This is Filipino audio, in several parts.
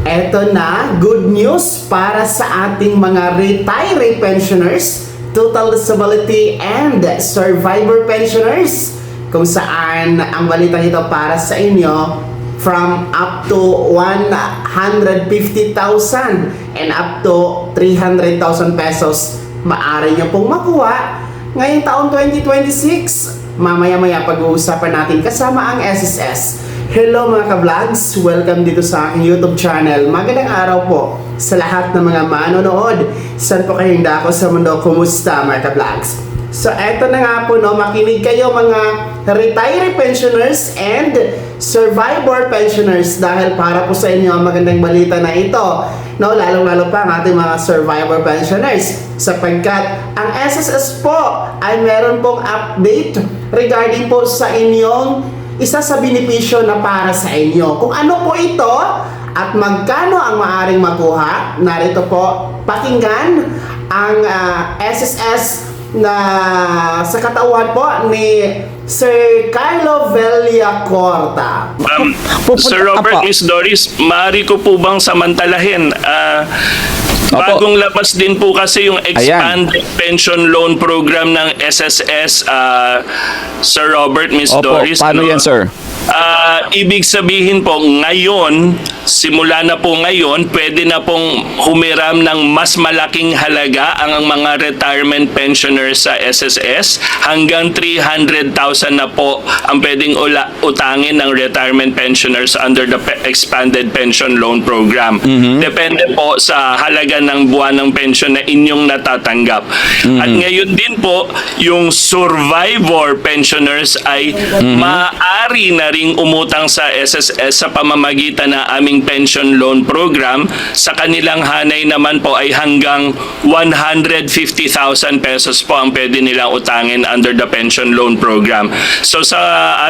Eto na, good news para sa ating mga retiree pensioners, total disability and survivor pensioners, kung saan ang balita nito para sa inyo from up to 150,000 and up to 300,000 pesos maaari nyo pong makuha ngayong taong 2026. Mamaya-maya pag-uusapan natin kasama ang SSS. Hello mga ka-vlogs! Welcome dito sa aking YouTube channel. Magandang araw po sa lahat ng mga manonood. Saan po kayong dako sa mundo? Kumusta mga ka-vlogs? So eto na nga po, no, makinig kayo mga retiree pensioners and survivor pensioners dahil para po sa inyo ang magandang balita na ito, no, lalong-lalo pa ang ating mga survivor pensioners sapagkat ang SSS po ay meron pong update regarding po sa inyong isa sa benepisyo na para sa inyo. Kung ano po ito at magkano ang maaaring makuha, narito po, pakinggan ang SSS na sa katauhan po ni Sir Carlo Villacorta. Sir Robert, Miss Doris, maaari ko po bang samantalahin? Bagong labas din po kasi yung Expanded Pension Loan Program ng SSS, Sir Robert, Miss Doris. Paano yan, sir? Ibig sabihin po, ngayon, simula na po ngayon, pwede na pong humiram ng mas malaking halaga ang mga retirement pensioners sa SSS. Hanggang 300,000 na po ang pwedeng utangin ng retirement pensioners under the Expanded Pension Loan Program. Depende po sa halaga ng buwan ng pension na inyong natatanggap. At ngayon din po, yung survivor pensioners ay maaari na ring umutang sa SSS sa pamamagitan ng aming pension loan program. Sa kanilang hanay naman po ay hanggang 150,000 pesos po ang pwede nilang utangin under the pension loan program. So sa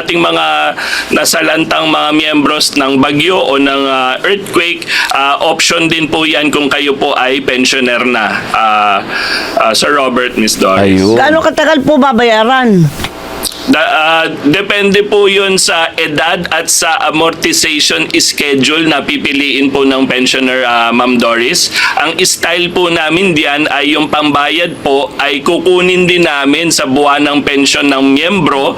ating mga nasalantang mga miyembros ng bagyo o ng earthquake, option din po yan kung kayo po ay pensioner na, Sir Robert, Miss Doris. Gaano katagal po babayaran? Depende po yun sa edad at sa amortization schedule na pipiliin po ng pensioner, Ma'am Doris. Ang style po namin diyan ay yung pambayad po ay kukunin din namin sa buwan ng pension ng miyembro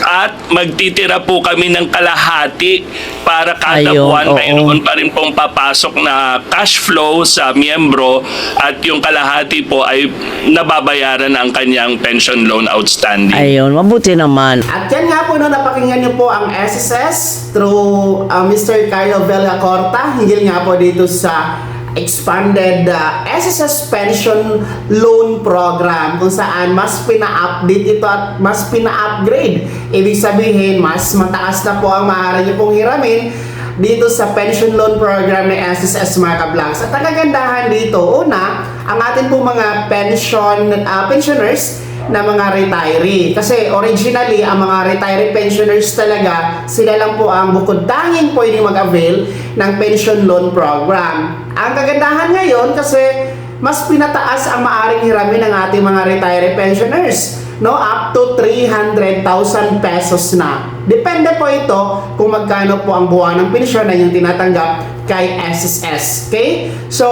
at magtitira po kami ng kalahati para kada buwan mayroon pa rin pong papasok na cash flow sa miyembro at yung kalahati po ay nababayaran ang kanyang pension loan outstanding. Ayun, mabuti naman. At yan nga po, no, napakinggan niyo po ang SSS through Mr. Carlo Villacorta. Hinggil nga po dito sa Expanded SSS Pension Loan Program kung saan mas pina-update ito at mas pina-upgrade. Ibig sabihin, mas mataas na po ang maaari niyo pong hiramin dito sa pension loan program ng SSS mga ka-vlogs. At ang kagandahan dito, una, ang ating pong mga pensioners na mga retiree. Kasi originally, ang mga retiree pensioners talaga, sila lang po ang bukod tanging pwedeng mag-avail ng pension loan program. Ang kagandahan ngayon kasi mas pinataas ang maaring hiramin ng ating mga retiree pensioners, no, up to 300,000 pesos na. Depende po ito kung magkano po ang buwan ng pensyon na yung tinatanggap kay SSS. Okay? So,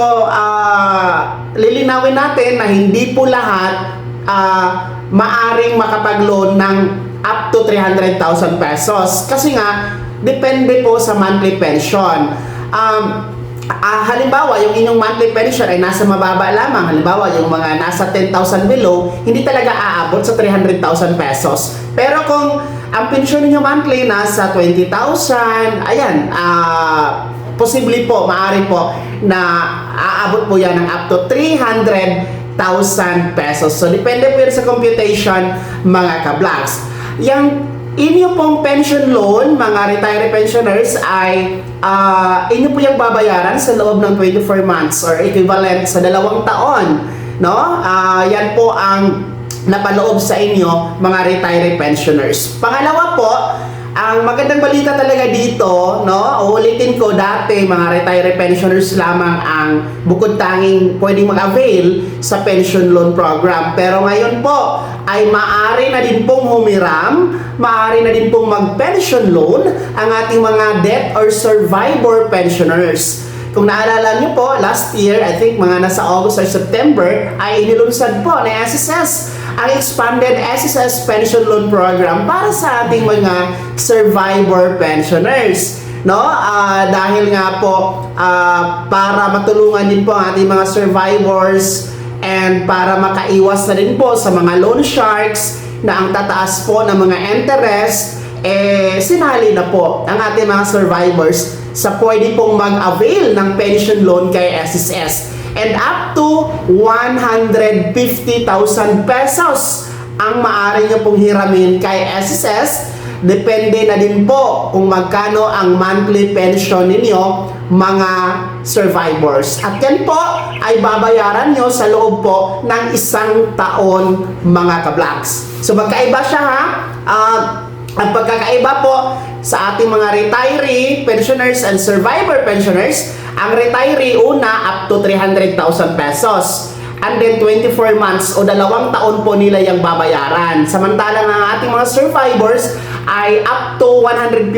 lilinawin natin na hindi po lahat maaring makapag-loan ng up to 300,000 pesos. Kasi nga, depende po sa monthly pension. Halimbawa, yung inyong monthly pension ay nasa mababa lamang. Halimbawa, yung mga nasa 10,000 below, hindi talaga aabot sa 300,000 pesos. Pero kung ang pension niyo monthly nasa 20,000, ayan, posible po, maaari po na aabot po yan ng up to 300,000 pesos. So, depende po yun sa computation, mga ka-vlogs. Yung inyo pong pension loan, mga retiree pensioners, ay inyo po yung babayaran sa loob ng 24 months or equivalent sa 2 taon. No? Yan po ang napaloob sa inyo, mga retiree pensioners. Pangalawa po, ang magandang balita talaga dito, no? Uulitin ko, dati mga retiree pensioners lamang ang bukod tanging pwedeng mag-avail sa pension loan program. Pero ngayon po ay maaari na din pong humiram, maaari na din pong mag-pension loan ang ating mga death or survivor pensioners. Kung naalala niyo po, last year, I think mga nasa August or September, ay inilunsad po ng SSS ang Expanded SSS Pension Loan Program para sa ating mga survivor pensioners. No? Dahil nga po, para matulungan din po ang ating mga survivors and para makaiwas na din po sa mga loan sharks na ang tataas po ng mga interest, sinali na po ang ating mga survivors sa pwede pong mag-avail ng pension loan kay SSS. And up to 150,000 pesos ang maaari nyo pong hiramin kay SSS. Depende na din po kung magkano ang monthly pension ninyo, mga survivors. At yan po ay babayaran nyo sa loob po ng 1 taon, mga ka-vlogs. So magkaiba siya ha. Ang pagkakaiba po sa ating mga retiree pensioners and survivor pensioners, ang retiree una up to 300,000 pesos. And then 24 months o 2 taon po nila yung babayaran. Samantalang ang ating mga survivors ay up to 150,000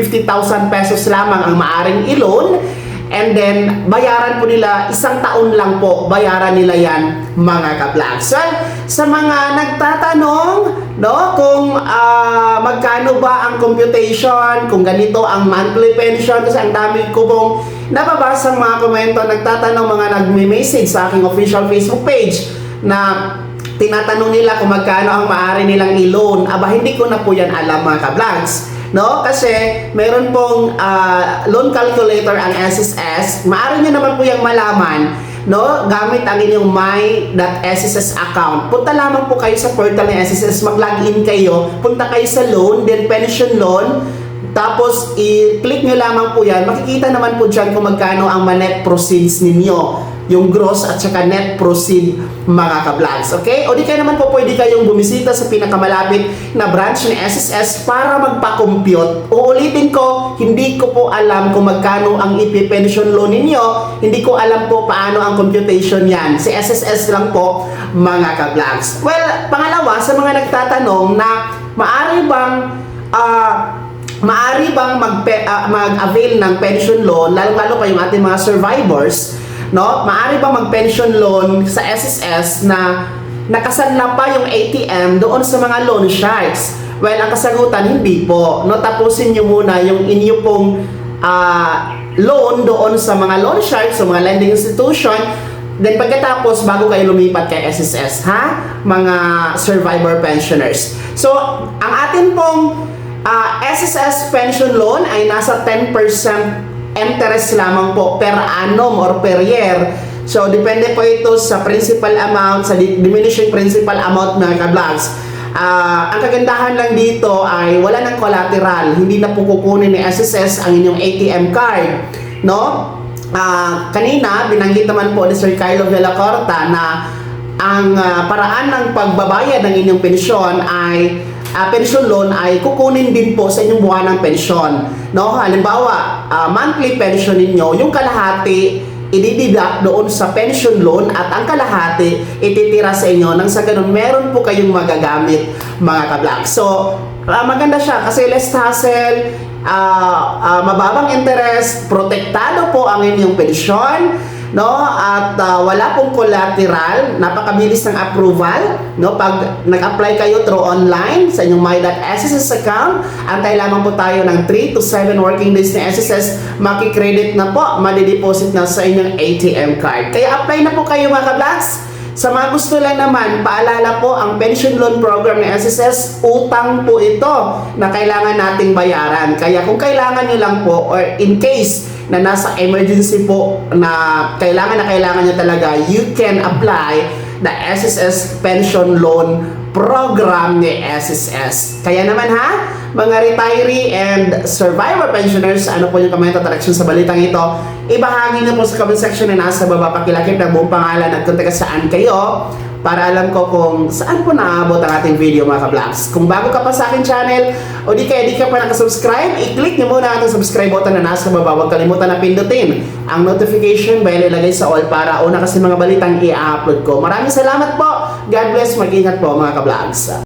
pesos lamang ang maaring i-loan. And then, bayaran po nila, 1 taon lang po, bayaran nila yan, mga ka-vlogs. So, sa mga nagtatanong, no, kung magkano ba ang computation, kung ganito ang monthly pension, kasi ang dami ko pong nababasang mga komento, nagtatanong, mga nagme-message sa aking official Facebook page, na tinatanong nila kung magkano ang maaari nilang i-loan. Aba, hindi ko na po yan alam, mga ka-vlogs. No? Kasi meron pong loan calculator ang SSS. Maaari nyo naman po yung malaman, no? Gamit ang inyong my.sss account. Punta lamang po kayo sa portal ng SSS, mag-login kayo, punta kayo sa loan, then pension loan, tapos i-click nyo lamang po yan. Makikita naman po dyan kung magkano ang net proceeds ninyo, yung gross at saka net proceed, mga ka-vlogs. Okay? O di kayo naman po pwede kayong bumisita sa pinakamalapit na branch ng SSS para magpa-compute. Uulitin ko, hindi ko po alam kung magkano ang ipi-pension loan ninyo. Hindi ko alam po paano ang computation yan. Si SSS lang po, mga ka-vlogs. Well, pangalawa, sa mga nagtatanong na maaari bang mag-avail ng pension loan, lalo-lalo pa yung ating mga survivors, no? Maaari bang mag-pension loan sa SSS na nakasanla pa yung ATM doon sa mga loan sharks? Well, ang kasagutan, hindi po. No, tapusin nyo muna yung inyo pong loan doon sa mga loan sharks, sa mga lending institution. Then pagkatapos, bago kayo lumipat kay SSS, ha? Mga survivor pensioners. So, ang atin pong SSS pension loan ay nasa 10% interest lamang po per annum or per year. So, depende po ito sa principal amount, sa diminishing principal amount, mga ka-vlogs. Ang kagandahan lang dito ay wala ng collateral. Hindi na po kukunin ni SSS ang inyong ATM card. No? Kanina, binanggit naman po ni Sir Kylo Villacorta na ang paraan ng pagbabayad ng inyong pensyon ay pension loan ay kukunin din po sa inyong buwanang pensyon. No? Halimbawa, monthly pension ninyo, yung kalahati i-deduct doon sa pension loan at ang kalahati ititira sa inyo nang sa ganun meron po kayong magagamit, mga ka-vlog. So, maganda siya kasi less hassle, mababang interest, protektado po ang inyong pensyon, no? At wala pong collateral, napakabilis ng approval, no? Pag nag-apply kayo through online sa inyong my.sss account, antay lamang po tayo ng 3 to 7 working days ni SSS, maki-credit na po, madideposit na sa inyong ATM card. Kaya apply na po kayo, mga ka-vlogs. Sa mga gusto lang naman, paalala po, ang pension loan program ng SSS, utang po ito na kailangan nating bayaran. Kaya kung kailangan nyo lang po, or in case na nasa emergency po na kailangan nyo talaga, you can apply the SSS pension loan program ni SSS. Kaya naman ha, mga retiree and survivor pensioners, ano po yung comment at reaction sa balitang ito, ibahagi niyo po sa comment section na nasa baba, pakilakip ng buong pangalan at kung taga saan kayo, para alam ko kung saan po naabot ang ating video, mga ka-vlogs. Kung bago ka pa sa aking channel, o di ka pa nakasubscribe, i-click niyo muna ang subscribe button na nasa baba. Huwag kalimutan na pindutin ang notification bell, ilagay sa all para una kasi mga balitang i-upload ko. Maraming salamat po. God bless. Mag-ingat po, mga ka-vlogs.